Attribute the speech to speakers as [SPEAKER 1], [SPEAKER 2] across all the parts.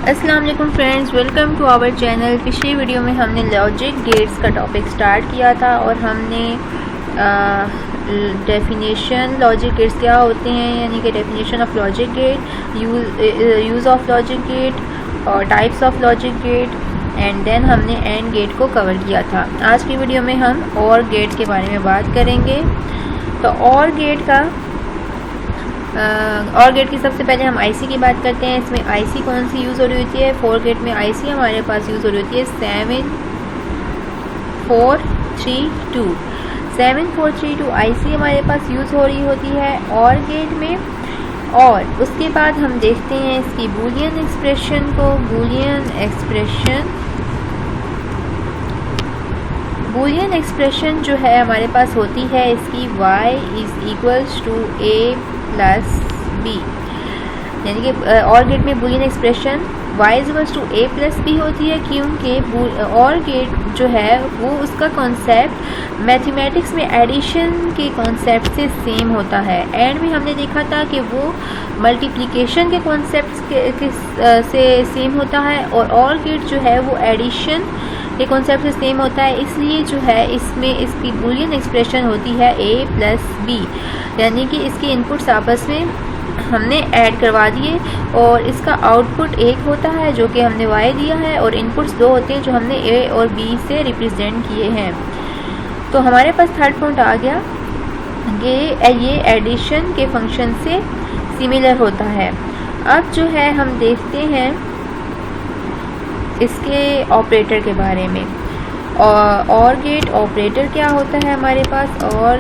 [SPEAKER 1] अस्सलाम वालेकुम friends, welcome to our channel. पिछली वीडियो में हमने लॉजिक गेट्स का टॉपिक स्टार्ट किया था और हमने डेफिनेशन लॉजिक गेट्स क्या होते हैं यानी कि definition of logic gate, use of logic gate और types of logic gate and then हमने एंड गेट को कवर किया था। आज की वीडियो में हम और गेट के बारे में बात करेंगे। तो और गेट की सबसे पहले हम आईसी की बात करते हैं। इसमें आईसी कौन सी यूज़ हो रही होती है? 4 गेट में आईसी हमारे पास यूज़ हो रही होती है 7432 आईसी हमारे पास यूज़ हो रही होती है और गेट में। और उसके बाद हम देखते हैं इसकी बूलियन एक्सप्रेशन को। बूलियन एक्सप्रेशन जो है हमारे पास होती है इसकी y is equals to a plus b, यानी कि और गेट में Boolean expression y is equals to a plus b होती है, क्योंकि और गेट जो है वो उसका कॉन्सेप्ट मैथमेटिक्स में एडिशन के कॉन्सेप्ट से सेम होता है। एंड में हमने देखा था कि वो मल्टीप्लिकेशन के कॉन्सेप्ट से सेम होता है और गेट जो है वो एडिशन ये कॉन्सेप्ट से सेम होता है। इसलिए जो है इसमें इसकी बूलियन एक्सप्रेशन होती है a प्लस b, यानी कि इसके इनपुट्स आपस में हमने ऐड करवा दिए और इसका आउटपुट एक होता है जो कि हमने y दिया है और इनपुट्स दो होते हैं जो हमने a और b से रिप्रेजेंट किए हैं। तो हमारे पास थर्ड पॉइंट आ गया कि ये एडिशन के फंक्शन से सिमिलर होता है। अब जो है हम देखते हैं इसके ऑपरेटर के बारे में। और गेट ऑपरेटर क्या होता है हमारे पास? और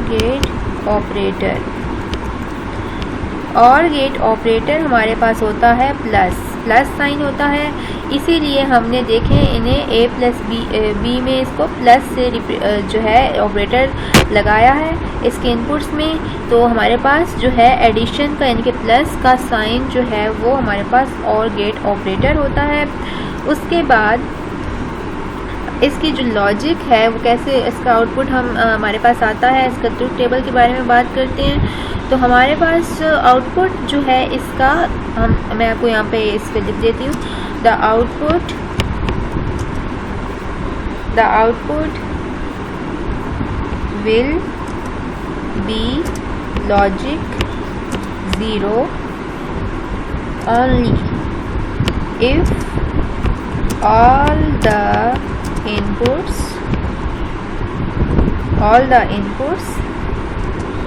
[SPEAKER 1] गेट ऑपरेटर हमारे पास होता है प्लस साइन होता है। इसीलिए हमने देखें इन्हें a प्लस b में इसको प्लस से जो है ऑपरेटर लगाया है इसके इनपुट्स में। तो हमारे पास जो है एडिशन का यानी कि प्लस का साइन जो है वो हमारे पास और गेट ऑपरेटर होता है। उसके बाद इसकी जो लॉजिक है वो कैसे इसका आउटपुट हमारे पास आता है, इसका ट्रुथ टेबल के बारे में बात करते हैं। तो हमारे पास आउटपुट जो है इसका मैं आपको यहाँ पे इस पे लिख देती हूँ। The output will be logic 0 only if all the inputs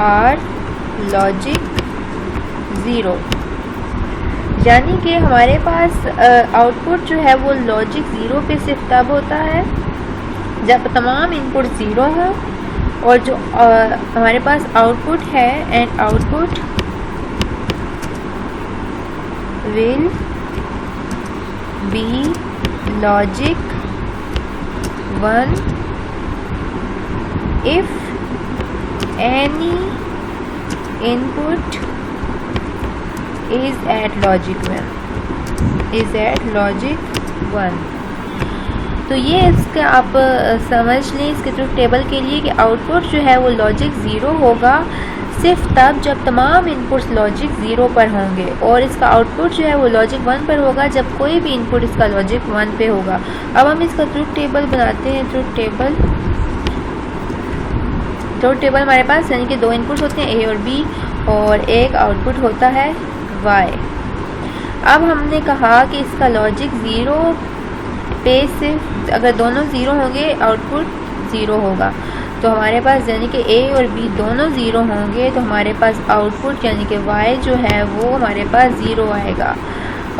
[SPEAKER 1] are logic 0, यानी कि हमारे पास आउटपुट जो है वो लॉजिक 0 पे सिर्फ तब होता है जब तमाम इनपुट 0 हों और जो हमारे पास आउटपुट है and output will be logic 1 if any input is at logic 1। तो ये इसका आप समझ लें इसके ट्रुथ टेबल के लिए कि आउटपुट जो है वो लॉजिक 0 होगा सिर्फ तब जब तमाम इनपुट्स लॉजिक 0 पर होंगे और इसका आउटपुट जो है वो लॉजिक 1 पर होगा जब कोई भी इनपुट इसका लॉजिक 1 पे होगा। अब हम इसका ट्रुथ टेबल बनाते हैं। ट्रुथ टेबल हमारे पास यानी कि दो इनपुट्स होते हैं a और b और एक आउटपुट होता है y। अब हमने कहा कि इसका लॉजिक 0 पे सिर्फ अगर दोनों 0 होंगे आउटपुट 0 होगा। तो हमारे पास यानी कि a और b दोनों 0 होंगे तो हमारे पास आउटपुट यानी कि y जो है वो हमारे पास 0 आएगा।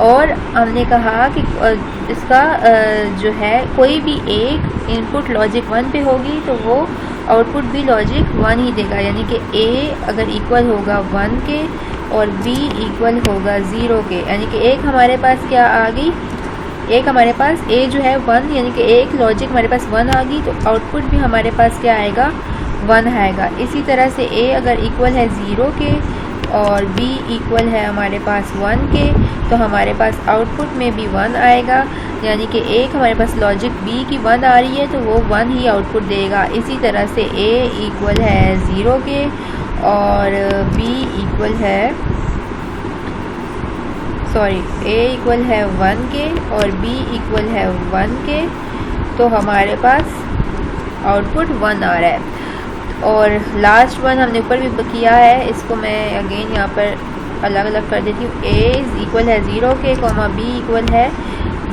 [SPEAKER 1] और हमने कहा कि इसका जो है कोई भी एक इनपुट लॉजिक 1 पे होगी तो वो आउटपुट भी लॉजिक 1 ही देगा, यानी कि a अगर इक्वल होगा 1 के और b इक्वल होगा 0 के, यानी कि एक हमारे पास क्या आ गई, एक हमारे पास a जो है 1 यानी कि एक लॉजिक हमारे पास 1 आ गई तो आउटपुट भी हमारे पास क्या आएगा 1 आएगा। इसी तरह से a अगर इक्वल है 0 के और b इक्वल है हमारे पास 1 के तो हमारे पास आउटपुट में भी 1 आएगा, यानी कि एक हमारे पास लॉजिक b की 1 आ रही है तो वो 1 ही आउटपुट देगा। इसी तरह से a इक्वल है 0 के और b इक्वल है सॉरी A इक्वल है 1 के और B इक्वल है 1 के, तो हमारे पास आउटपुट 1 आ रहा है। और लास्ट वन हमने ऊपर भी किया है, इसको मैं अगेन यहाँ पर अलग अलग कर देती हूँ। A इक्वल है 0 के, B इक्वल है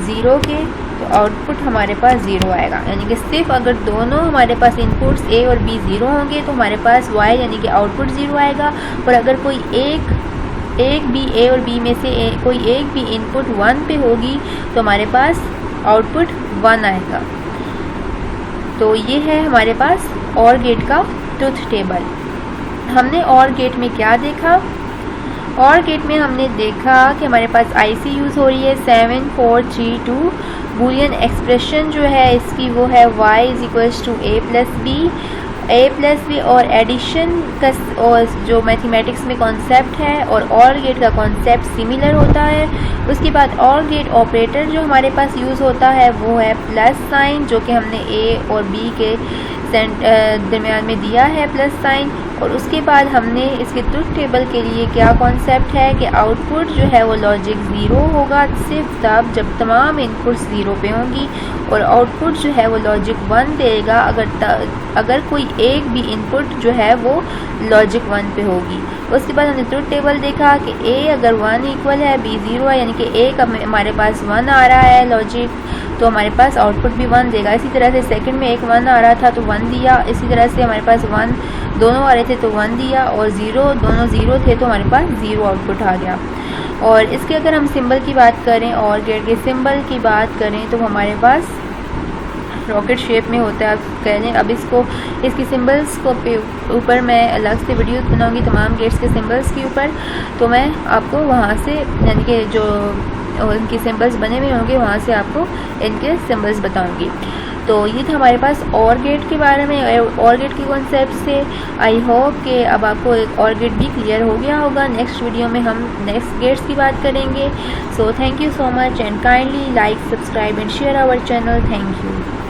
[SPEAKER 1] 0 के, तो आउटपुट हमारे पास 0 आएगा। यानी कि सिर्फ अगर दोनों हमारे पास इनपुट्स A और B 0 होंगे तो हमारे पास Y यानी कि आउटपुट 0 आएगा। और अगर कोई एक भी A और B में से कोई एक भी इनपुट 1 पे होगी तो हमारे पास आउटपुट 1 आएगा। तो ये है हमारे पास OR गेट का ट्रुथ टेबल। हमने OR गेट में क्या देखा? OR गेट में हमने देखा कि हमारे पास IC यूज़ हो रही है 7432। बूलियन एक्सप्रेशन जो है इसकी वो है y is equals to a plus B और एडिशन का और जो मैथमेटिक्स में कॉन्सेप्ट है और OR गेट का कॉन्सेप्ट सिमिलर होता है। उसके बाद OR गेट ऑपरेटर जो हमारे पास यूज़ होता है वो है प्लस साइन, जो कि हमने A और B के दरमियान में दिया है प्लस साइन। और उसके बाद हमने इसके ट्रुथ टेबल के लिए क्या कॉन्सेप्ट है कि आउटपुट जो है वो लॉजिक 0 होगा सिर्फ तब जब तमाम इनपुट्स 0 पे होंगी, और आउटपुट जो है वो लॉजिक 1 देगा अगर कोई एक भी इनपुट जो है वो लॉजिक 1 पे होगी। उसके बाद हमने ट्रुथ टेबल देखा कि A अगर 1 इक्वल है B 0 है, यानी कि A का हमारे पास 1 आ रहा है लॉजिक, तो हमारे पास आउटपुट भी 1 देगा। इसी तरह से सेकंड में एक 1 आ रहा था तो 1 दिया। इसी तरह से हमारे पास 1 दोनों आ रहे थे तो 1 दिया, और 0 दोनों 0 थे तो हमारे पास 0 आउटपुट आ गया। और इसके अगर हम सिंबल की बात करें, OR गेट के सिंबल की बात करें तो हमारे पास रॉकेट शेप में होता है, आप कह लें। अब इसकी सिंबल्स को ऊपर मैं अलग से वीडियो बनाऊंगी तमाम गेट्स के सिंबल्स के ऊपर, तो मैं आपको वहाँ से यानी कि जो इनके सिंबल्स बने हुए होंगे वहाँ से आपको इनके सिंबल्स बताऊंगी। तो ये था हमारे पास OR गेट के बारे में, OR गेट के कॉन्सेप्ट से। आई होप कि अब आपको एक OR गेट भी क्लियर हो गया होगा। नेक्स्ट वीडियो में हम नेक्स्ट गेट्स की बात करेंगे। So thank you so much and kindly like, subscribe and share our channel. Thank you.